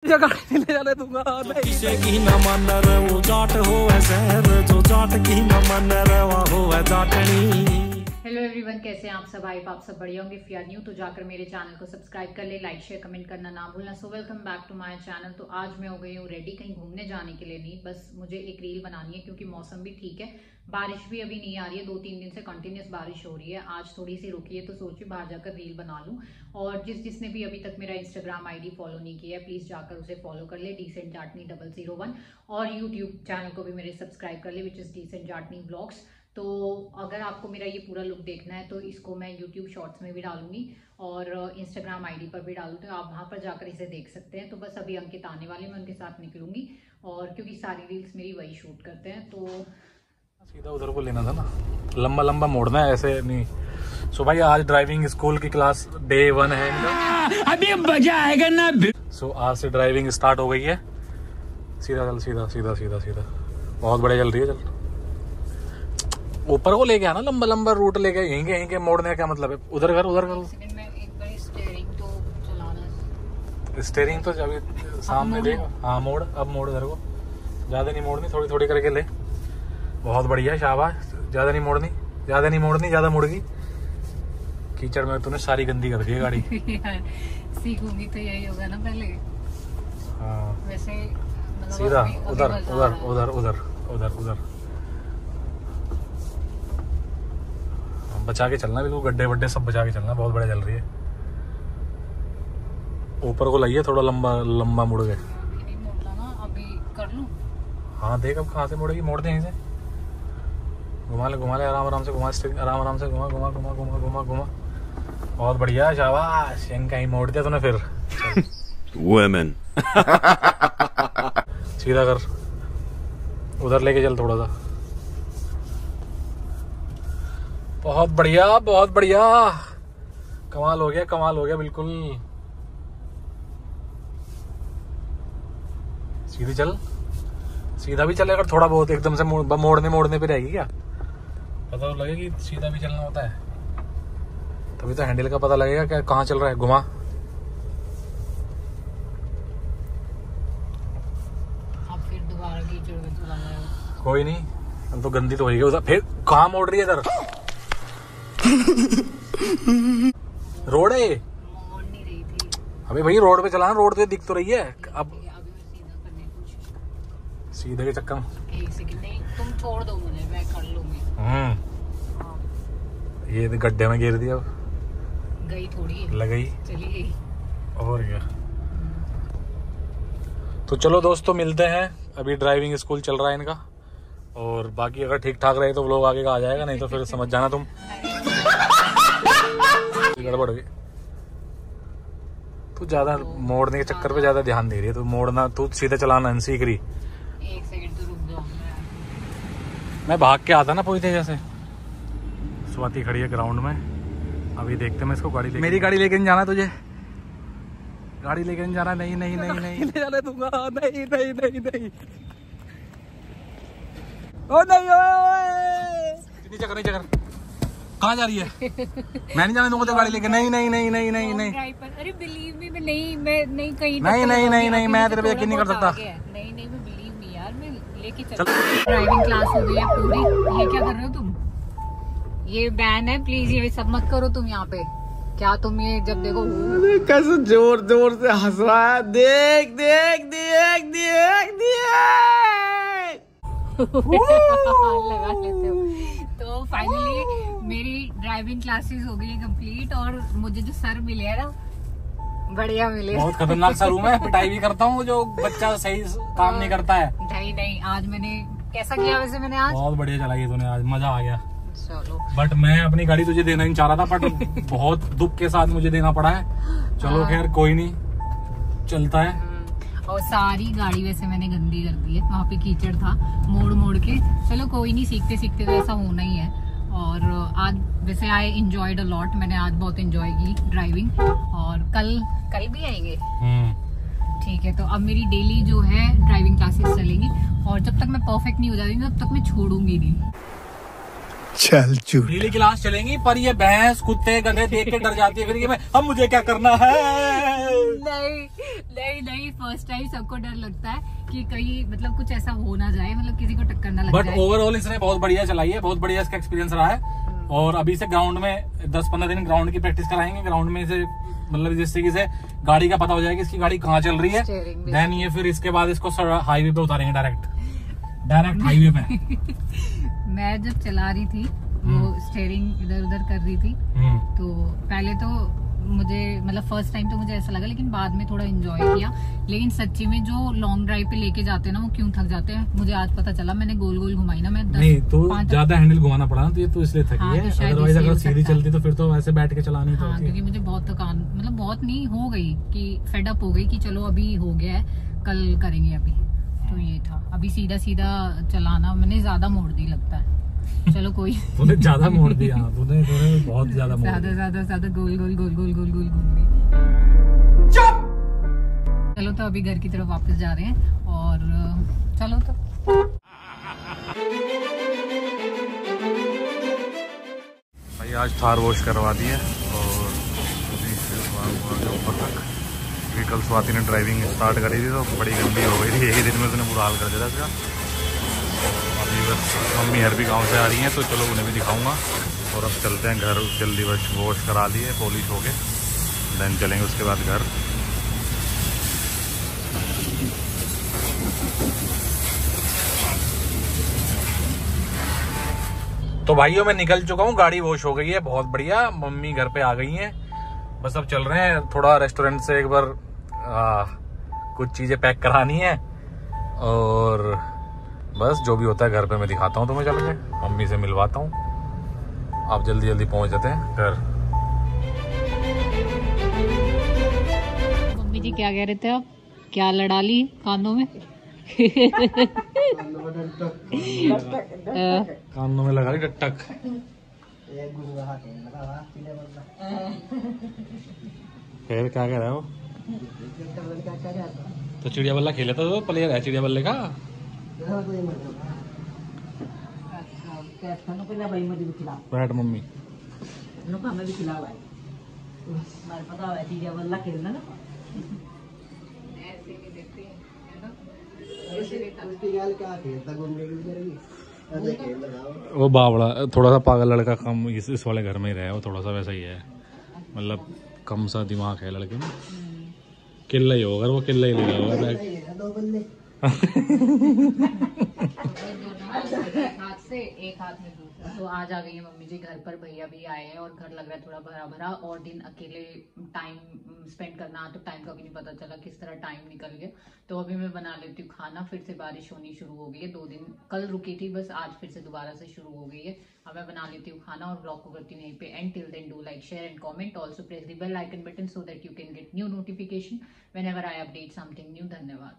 गाड़ी ले जाने दूंगा। किसे की न मन रे वो जाट हो शहर जो जाट की न मन रे वो है जाटनी। हेलो एवरीवन, कैसे हैं आप सब? आई आप सब बढ़िया होंगे। इफ यू आर न्यू तो जाकर मेरे चैनल को सब्सक्राइब कर ले, लाइक शेयर कमेंट करना ना भूलना। So welcome back to my channel. तो आज मैं हो गई हूँ रेडी कहीं घूमने जाने के लिए। नहीं, बस मुझे एक रील बनानी है क्योंकि मौसम भी ठीक है, बारिश भी अभी नहीं आ रही है। 2-3 दिन से कंटिन्यूस बारिश हो रही है, आज थोड़ी सी रुकी है तो सोची बाहर जाकर रील बना लूँ। और जिसने भी अभी तक मेरा इंस्टाग्राम आईडी फॉलो नहीं किया है, प्लीज़ जाकर उसे फॉलो कर ले, डिसेंट जाटनी 001। और यूट्यूब चैनल को भी मेरे सब्सक्राइब कर ले, विच इज़ डिसेंट जाटनी ब्लॉग्स। तो अगर आपको मेरा ये पूरा लुक देखना है तो इसको मैं यूट्यूब शॉर्ट्स में भी डालूंगी और इंस्टाग्राम आईडी पर भी डालूँ, तो आप वहाँ पर जाकर इसे देख सकते हैं। तो बस अभी अंकित आने वाले, मैं उनके साथ निकलूंगी और क्योंकि सारी रील्स मेरी वही शूट करते हैं। तो सीधा उधर को लेना था ना, लंबा लंबा मोड़ना है, ऐसे नहीं। सो भाई आज ड्राइविंग स्कूल की क्लास डे 1 है इनका। अभी मजा आएगा ना। सो आज से ड्राइविंग स्टार्ट हो गई है। सीधा चल, सीधा सीधा सीधा सीधा, बहुत बढ़िया चल रही है। चल ऊपर को लेके आना, लंबा लंबा रूट लेके। यहीं के मोड़ने का क्या मतलब है? उधर कर, उधर कर। स्टेयरिंग तो अभी सामने देख। हाँ मोड़, अब मोड़ इधर को। ज्यादा नहीं मोड़नी, थोड़ी थोड़ी करके ले। बहुत बढ़िया, शाबाश। ज्यादा नहीं मोड़नी, ज्यादा नहीं मोड़नी, ज्यादा मुड़ गई। कीचड़ में तूने सारी गंदी कर दी है गाड़ी। सीखूंगी तो यही होगा ना पहले। हाँ वैसे सीधा उधर उधर उधर उधर उधर उधर बचा के चलना, बिल्कुल गड्ढे वड्ढे सब बचा के चलना। बहुत बढ़िया चल रही है। ऊपर को लाइए, थोड़ा लंबा लंबा मुड़ गए। अभी मोड़ना ना, अभी कर लूं। हाँ देख अब कहाँ से मुड़ेगी, मोड़ दे यहीं से। घुमा ले आराम आराम से, घुमा आराम आराम से, घुमा घुमा घुमा घुमा घुमा घुमा। बहुत बढ़िया, शाबाश। यहीं कहीं मोड़ दिया तूने फिर। वुमेन सीधा कर, उधर लेके चल थोड़ा सा। बहुत बढ़िया, बहुत बढ़िया। कमाल हो गया, कमाल हो गया बिल्कुल। सीधी चल, सीधा भी चलेगा थोड़ा बहुत, एकदम से मोड़ने पे रहेगी क्या? पता तो लगे कि सीधा भी चलना होता है, तभी तो हैंडल का पता लगेगा क्या कहाँ चल रहा है। घुमा। अब फिर दोबारा कीचड़ में चलाना। कोई नहीं, अब तो गंदी तो होगी उधर। फिर कहाँ मोड़ रही है इधर? रोड है, मोड़ नहीं रही थी। अबे भाई रोड पे चलाना, रोड पे दिख तो रही है। अब अभी मैं सीधा करने की कोशिश। सीधे के चक्कर में एक सेकंड, नहीं तुम छोड़ दो मुझे, मैं कर लूंगी। ये गड्ढे में गिर दिया, गई थोड़ी लगई, चली गई। और क्या। तो चलो दोस्तों, मिलते हैं। अभी ड्राइविंग स्कूल चल रहा है इनका, और बाकी अगर ठीक ठाक रहे तो व्लॉग आगे का आ जाएगा, नहीं तो फिर समझ जाना तुम। गड़बड़ गई। तू ज्यादा मोड़ने के चक्कर पे ज्यादा ध्यान दे रही है। तू मोड़ना, तू सीधा चलाना सीख रही। एक सेकंड तो रुक जाओ। मैं भाग के आता ना पूरी तेज से। स्वाति खड़ी है ग्राउंड में, अभी देखते मैं इसको गाड़ी मेरी गाड़ी लेके नहीं जाना तुझे, गाड़ी लेके नहीं जाना। नहीं नहीं नहीं नहीं ले जाने दूंगा। नहीं नहीं नहीं नहीं, ओ नहीं, ओए नीचे कर, नीचे कर। कहाँ जा रही है? मैं नहीं जाने दूंगा तो गाड़ी लेके। नहीं नहीं नहीं नहीं नहीं नहीं। अरे बिलीव मी, मैं नहीं कहीं नहीं नहीं नहीं नहीं, मैं तेरे पे यकीन नहीं कर सकता। नहीं नहीं, मैं बिलीव मी यार, मैं लेके चल। ड्राइविंग क्लास हो गई है पूरी। ये क्या कर रहे हो तुम? ये बैन है, प्लीज ये सब मत करो तुम यहाँ पे। क्या तुम ये जब देखो कैसे जोर जोर से हंस रहा है। देख देख देख देख देख लगा लेते हो। तो फाइनली मेरी ड्राइविंग क्लासेस हो गई है कंप्लीट, और मुझे जो सर मिले है ना, बढ़िया मिले। बहुत खतरनाक सर हूँ मैं, पिटाई भी करता हूँ जो बच्चा सही काम नहीं करता है। नहीं नहीं, आज मैंने कैसा किया वैसे? मैंने आज बहुत बढ़िया चलाई तूने, आज मजा आ गया। चलो, बट मैं अपनी गाड़ी तुझे देना नहीं चाह रहा था, बट बहुत दुख के साथ मुझे देना पड़ा है। चलो खैर कोई नहीं, चलता है। और सारी गाड़ी वैसे मैंने गंदी कर दी है, वहाँ पे कीचड़ था मोड़ मोड़ के। चलो कोई नहीं, सीखते सीखते तो ऐसा होना ही है। और आज वैसे आई एंजॉयड अ लॉट, मैंने आज बहुत एंजॉय की ड्राइविंग। और कल भी आएंगे, ठीक है। तो अब मेरी डेली जो है ड्राइविंग क्लासेस चलेंगी, और जब तक मैं परफेक्ट नहीं हो जाती तब तक मैं छोड़ूंगी नहीं। चल चू डेली क्लास चलेंगी, पर ये भैंस कुत्ते गधे देख के डर जाती है फिर। ये अब मुझे क्या करना है। नहीं फर्स्ट टाइम सबको डर लगता है कि कहीं मतलब कुछ ऐसा हो ना जाए, मतलब किसी को टक्कर ना लग जाए। बट ओवरऑल इसने बहुत बढ़िया चलाई है, बहुत बढ़िया इसका एक्सपीरियंस रहा है। और अभी से ग्राउंड में 10-15 दिन ग्राउंड की प्रैक्टिस कराएंगे। ग्राउंड में से मतलब जिससे कि गाड़ी का पता हो जाएगा इसकी गाड़ी कहाँ चल रही है। देन ये फिर इसके बाद इसको हाईवे पे उतारेंगे, डायरेक्ट हाईवे पे। मैं जब चला रही थी वो स्टीयरिंग इधर उधर कर रही थी, तो पहले तो मुझे मतलब फर्स्ट टाइम तो मुझे ऐसा लगा, लेकिन बाद में थोड़ा एंजॉय किया। लेकिन सच्ची में जो लॉन्ग ड्राइव पे लेके जाते हैं ना, वो क्यों थक जाते हैं मुझे आज पता चला। मैंने गोल गोल घुमाई ना, मैं 10 नहीं तो ज्यादा हैंडल घुमाना पड़ा ना, तो ये तो इसलिए थकी हाँ, है। तो अदरवाइज अगर सीधी चलती तो फिर तो वैसे बैठ के चलानी हाँ, क्योंकि मुझे बहुत थकान मतलब बहुत नहीं हो गई कि फेड अप हो गई कि चलो अभी हो गया है, कल करेंगे अभी। तो ये था, अभी सीधा सीधा चलाना मैंने ज्यादा मोड़ दी लगता है। चलो कोई तूने ज्यादा मोड़ दिया, तूने बहुत ज्यादा ज्यादा गोल घूम गई। चलो तो अभी घर की तरफ वापस जा रहे हैं और चलो तो भाई आज थार वॉश करवा दी है और ऊपर तक कल स्वाति ने ड्राइविंग स्टार्ट करी थी तो बड़ी गंदी हो गई थी, एक ही दिन में उसने बुरा हाल कर दिया था इसका। अभी बस मम्मी हर भी गांव से आ रही हैं तो चलो उन्हें भी दिखाऊंगा। और अब चलते हैं घर, जल्दी बस वॉश करा लिए पॉलिश हो गए, देन चलेंगे उसके बाद घर। तो भाइयों मैं निकल चुका हूँ, गाड़ी वॉश हो गई है, बहुत बढ़िया। मम्मी घर पे आ गई हैं, बस अब चल रहे हैं थोड़ा रेस्टोरेंट से एक बार कुछ चीजें पैक करानी है और बस जो भी होता है घर पे मैं दिखाता हूँ तुम्हें। चल के मम्मी से मिलवाता हूँ, आप जल्दी जल्दी पहुंच जाते हैं घर। मम्मी जी क्या कह रहे थे आप, क्या लड़ा ली कानों में? कानों में लगा ली टक। फिर क्या कह रहा है वो? तो चिड़िया बल्ला खेला था, तो प्लेयर है चिड़िया बल्ले का। बैठ मम्मी, वो बावड़ा थोड़ा सा पागल लड़का कम इस वाले घर में ही रहा, वो थोड़ा सा वैसा ही है, मतलब कम सा दिमाग है लड़के में। किल्ला ही होगा, वो किल्ला ही ले होगा। एक हाथ में दूसरा। तो आज आ गई है मम्मी जी घर पर, भैया भी आए हैं और घर लग रहा है थोड़ा भरा भरा। और दिन अकेले टाइम स्पेंड करना, तो टाइम का भी नहीं पता चला किस तरह टाइम निकल गया। तो अभी मैं बना लेती हूँ खाना। फिर से बारिश होनी शुरू हो गई है, 2 दिन कल रुकी थी, बस आज फिर से दोबारा से शुरू हो गई है। अब मैं बना लेती हूँ खाना और ब्लॉग को करती हूँ यहीं पे end. Till then do like, share and comment, also press the bell icon button so that you can get new notification whenever I update something new. धन्यवाद।